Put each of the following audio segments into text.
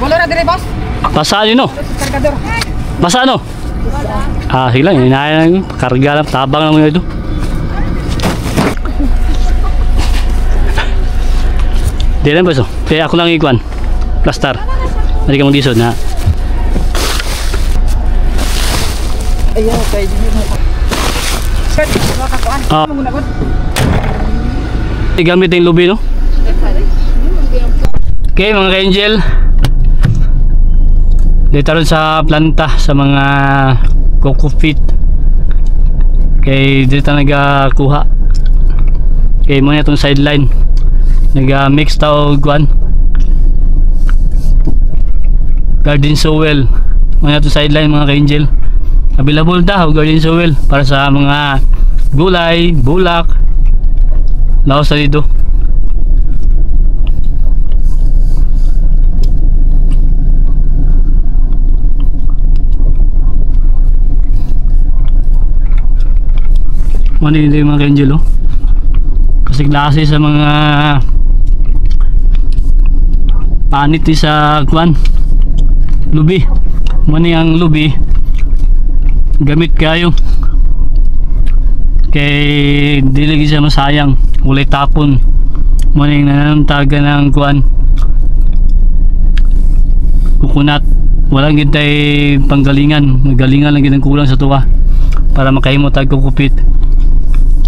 Wala na dire, boss. Basa ano? Kargador. Basa ano? Ah, sige lang. Hinahaya lang. Karga lang. Tabang lang mo ito. Di lang boss. Kaya ako lang ikuan. Plastar. Hindi ka mong disod na. Ayaw, kay di mo. Sir, makakuan. Ah. Muna ko. Igamit yung lubi, no? Okay, mga ka-angel. Dito rin sa planta, sa mga coco feet. Okay, dito nag-kuha. Okay, muna itong sideline. Nag-mix tao guan. Garden soil. Muna itong sideline, mga ka-angel. Available daw, garden soil. Para sa mga gulay, bulak. Laos sa dito. Ano yung mga ka-angel, oh? Kasi klase sa mga panit sa kwan lubi. Ano yung lubi gamit kayo kay di lagi siya masayang, ulay tapon. Ano yung nananamtaga ng kwan kukunat. Walang gintay panggalingan, magalingan lang ginang kulang sa tuwa para makahimo tag kukupit.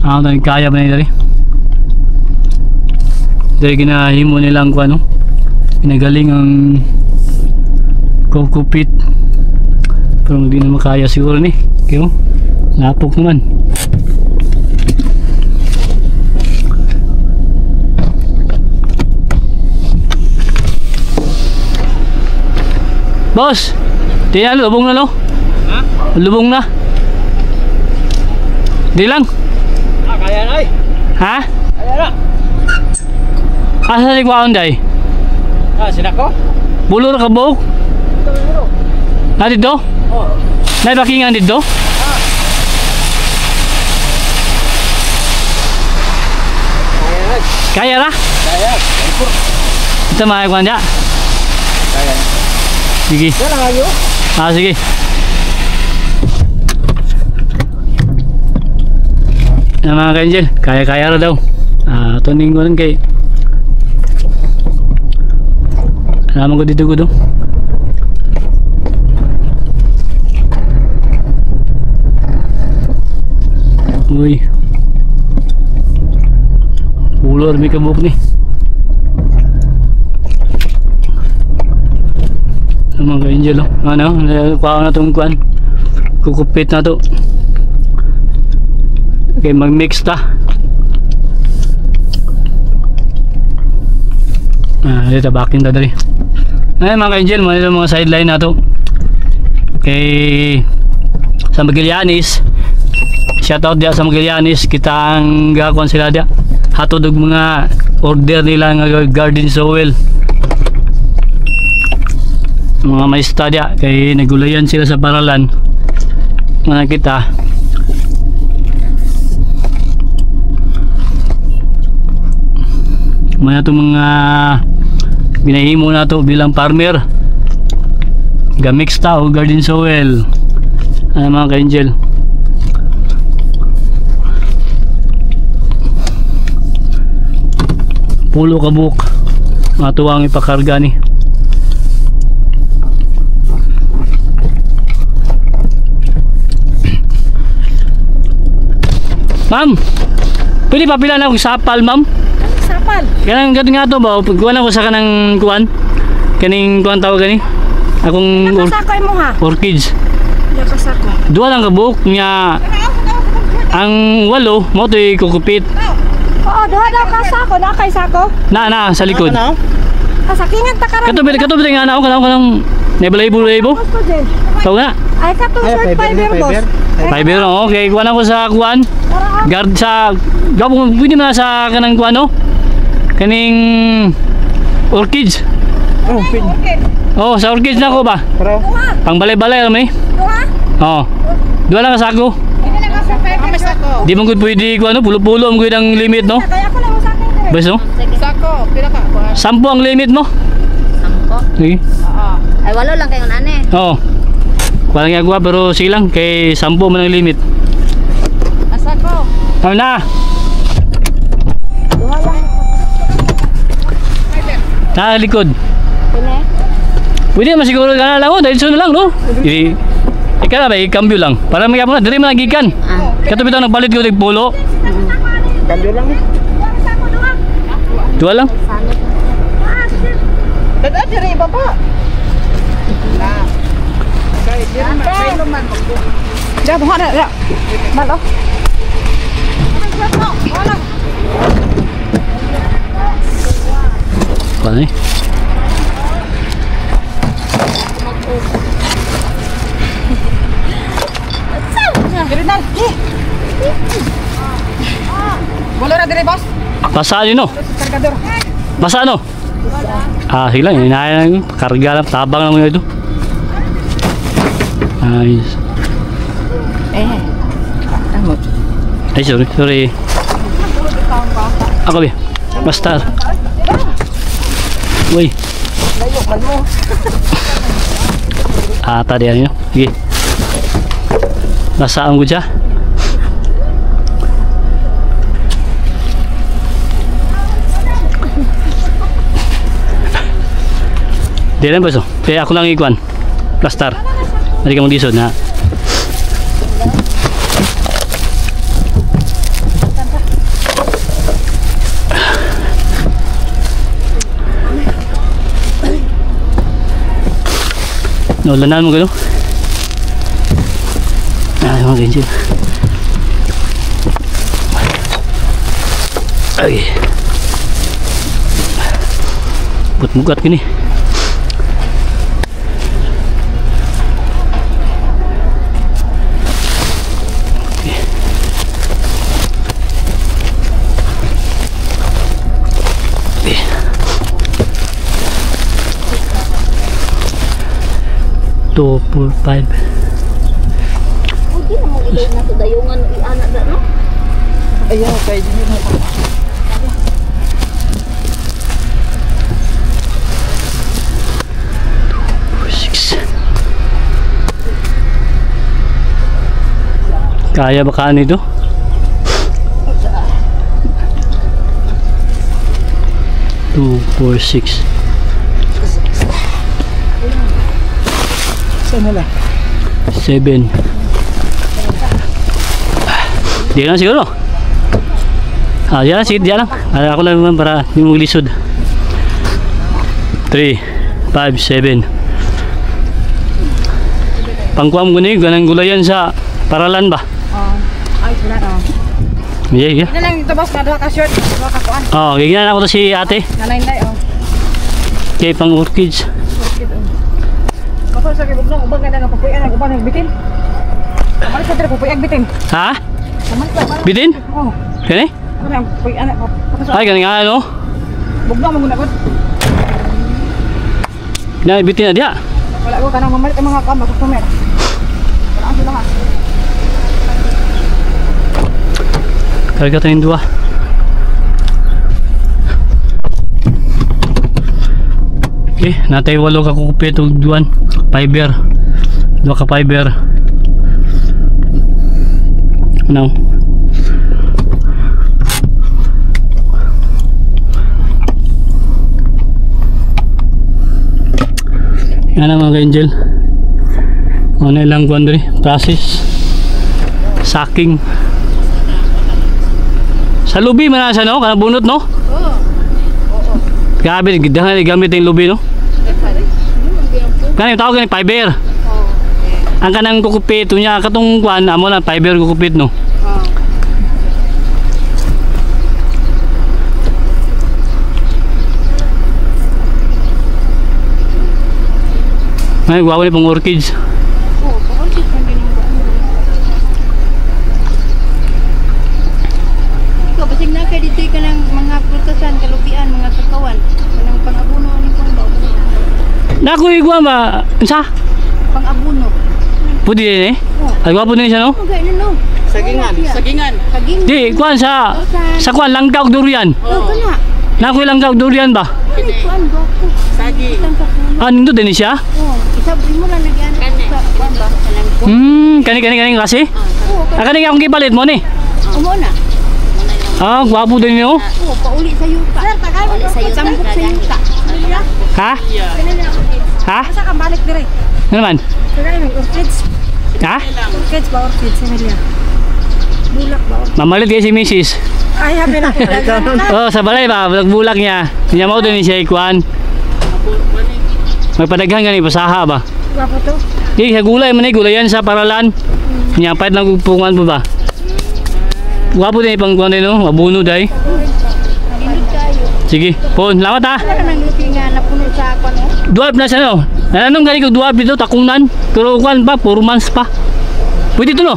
Ako na kaya ba na ito dahil ginahimo nilang kung ano ginagaling ang kukupit pero hindi na makaya siguro ni kaya napok naman. Boss, di na lubong na, no? Ha? Lubong na di lang. Kaya na, Ha? kaya na. Asa ni kwaon day? Sinako? Bulor ka buok? Na dito? Oh. Nay bakingan dito? Kaya na. Kaya ra? Kaya. Ito mga kwan dya. Kaya. Sige. Kaya na kayo. Sige. Na mga ka-angel, kaya-kaya ra daw. Tuning ko lang kay alaman ko dito ko daw. Uy, ulor may kabuk ni. Mga ka-angel, oh. Ano, kuha na itong kuhan, kukupit na to. Okay, mag-mix ta. Dito bakin ta dari. Ay mga ka-angel, mga sideline na to. Okay, sa Magallanes. Shoutout dia sa Magallanes. Kita ang gakuan sila dia. Hatod og mga order nila nga garden soil. Mga maista dia kay nagulayan sila sa paralan. Mga kita. Maya itong mga binahimo na ito bilang farmer. Gamix ta o garden soil. Ano mga ka-angel? Pulo kabuk. Matuwang ipakarga ni. Ma'am, pwede pa pila na akong sapal, ma'am? Sapal. Kanang gato nga to ba? Pagkuhan ako sa kanang kuhan. Kaning kuhan tawag gani. Akong Nakasakay mo ha? orchids. Nakasako. Duha lang kabuk niya. Ang walo mo to'y kukupit. Oo, duha daw kasako. Nakay sako. Na sa likod. Kasakingan takaran. Kato bilang nga na ako kanang neblaybo. Gusto din. Tawag nga. Ay, katong short fiber, boss. Fiber, okay. Kuhan ako sa kuhan. Guard sa gabong pwede na sa kanang kuhan, no? Kaning orchids. Oh, okay. Oh, sa orchids na ko ba? Duha. Pang balay-balay alam ni? Duha. Oo. Duha lang kasako. Hindi na kasi fiber. Sako. Di man gud pwede ko ano, pulo-pulo ang gud ang limit, no? Kaya ko lang sa akin. Bes, no? Sako. Pila ka? 10 ang limit mo. 10. Sige. Oo. Ay, walo lang kayo nane. Oo. Walang ginagawa pero silang kay 10 man ang limit. Asa ko? Ano na? Duha lang. Nasa likod. Pine. Pwede naman siguro ka na lang o. Dahil na lang no? Ika na ba? Ikambyo lang. Para may kapon na. Dali malagikan. Katubi ito nagbalit ko ng pulo. Cambio lang eh. Dua lang. Sanot. Dada diri baba. Na. Kay diri man kay naman magbo. Da buha na da. Malo. Wala. Paano eh? Diri na. Wala na diri boss. Basa ano? Kargador. Basa ano? Ah, sige lang. Hinahaya lang. Karga lang. Tabang lang muna ito. Ayos. Amot. Ay, sorry. Sorry. Ako ba? Basta. Uy. Layo man mo. Tadi ano? Sige. Basaan ko siya. Di lang ba so? Kaya ako lang ikuan. Plaster. Hindi ka magdisod na. Naulanan mo gano'n? Mga ganyan. Ay. Buat-mugat gini. Two, 4, 5. Hindi na mo ilay na to dayungan i-anak na no. Ayaw kay diri na. 6. Kaya ba kaan ito? Two, 4, 6. Sana lang. 7. Di lang siguro. Diyan lang, diyan lang. Ako lang naman para hindi mo lisod. 3, 5, 7. Pangkuam ko na yun, ganang gulayan sa paralan ba? Ay wala na. Yeah. Ina lang dito boss na duha ka short, duha ka kuan. Gignan ako to si ate. Nanay Kay pang orchids. Kapag sa kibugno ubang ganda nga pupuyan ang uban ng bitin. Kamali sa diri pupuyag bitin. Ha? Kamali sa Bitin? Oh. Kani? Ano ang pupuyan anak ko. Ay, ganing nga ano? Bugno mo guna ko. Na bitin na diha. Wala ko kanang mamalit ang mga kama customer. Wala ang sila ha. Karga tayong dua. Okay, natay 8 ka kukupit og duwan. Fiber. 2 ka fiber. Now. Yan ang mga angel. Ano ilang kuwan diri? Process. Sacking. Sa lubi man na siya no? Kanang bunot no? Oo. Grabe, gidahan ni gamit yung lubi no? Kanang tawag ni fiber. Ang kanang kukupit niya katong kuan amo na fiber kukupit no. Ay, guwawa ni pang orchids. Oo, orchids man din yung ikaw, basig na kayo dito ka ng mga prutasan, kalubian, mga kakawan. Kanang pang-abuno ni pang daw. Naku igwa ba? Sa? Pang-abuno. Pwede din eh. Ay gwapo din siya no? Okay, no. Sagingan. Sagingan. Di, kuan sa kuan langgaw durian. Oo, kana. Naku langgaw durian ba? Kuan, gwapo. Sagi. Nindot din siya? Oh, isabi mo lang nagyan sa kuan ba? Kani kasi? Kani akong gipalit mo ni. Umo na. Gwapo din niyo. Oh, pauli sa yuta. Sir, tagay mo sa yuta. Sambok sa yuta. Ha? Ha? Asa ka balik dire? Ano naman? Tagay mo orchids. Ha? Orchids ba orchids sa Melia? Bulak ba? Mamalit kayo si Mrs. Ay, habi na ko. Sa balay ba? Bulak niya. Kanya mo din siya ikuan. Magpadaghan gani pasaha ba? Gwapo to. Di sa gulay man gulay yan sa paralan. Kanya pahit lang pupungan po ba? Gwapo din ipang kuan din no, mabuno dai. Sige, pon, salamat ha. Wala ka nang lutingan na puno sa kuan oh. Dwarf na siya no. Anong gani ko dwarf dito takunan? Pero kuan ba 4 months pa. Pwede to no?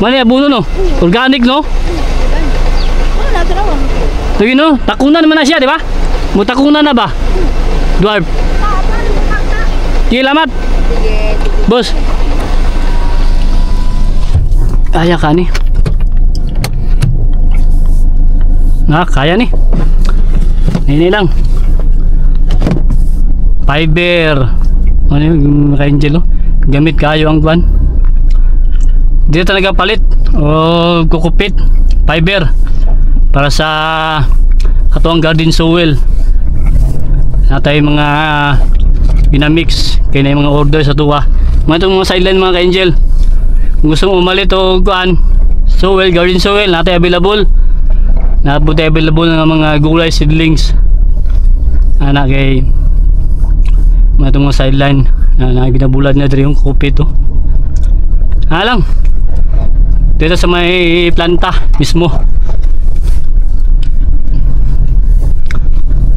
Mali abuno no. Organic no? Wala na tarawan. Sige no, takunan naman na siya, di ba? Mo takunan na ba? Dwarf. Sige, salamat. Boss. Kaya ka ni. Kaya ni. Nini lang. Fiber. Ano yung ka-angel no? Gamit kayo ang kwan. Dito talaga palit o kukupit. Fiber. Para sa katuang garden soil. Natay mga ginamix. Kaya na yung mga order sa tuwa. Mga itong mga sideline mga ka-angel. Kung gusto mo umalit o kuan soil, garden soil, natay available. Napunta available ng mga gulay seedlings. Anak kay mga itong mga sideline na ginabulad na dito yung kupit to. Lang dito sa may planta mismo.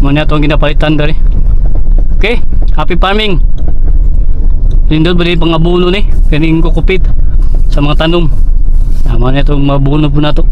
Muna itong ginapalitan dari. Okay, happy farming. Lindot ba rin pang abuno ni kaning kukupit sa mga tanom. Muna itong mabuno po na to.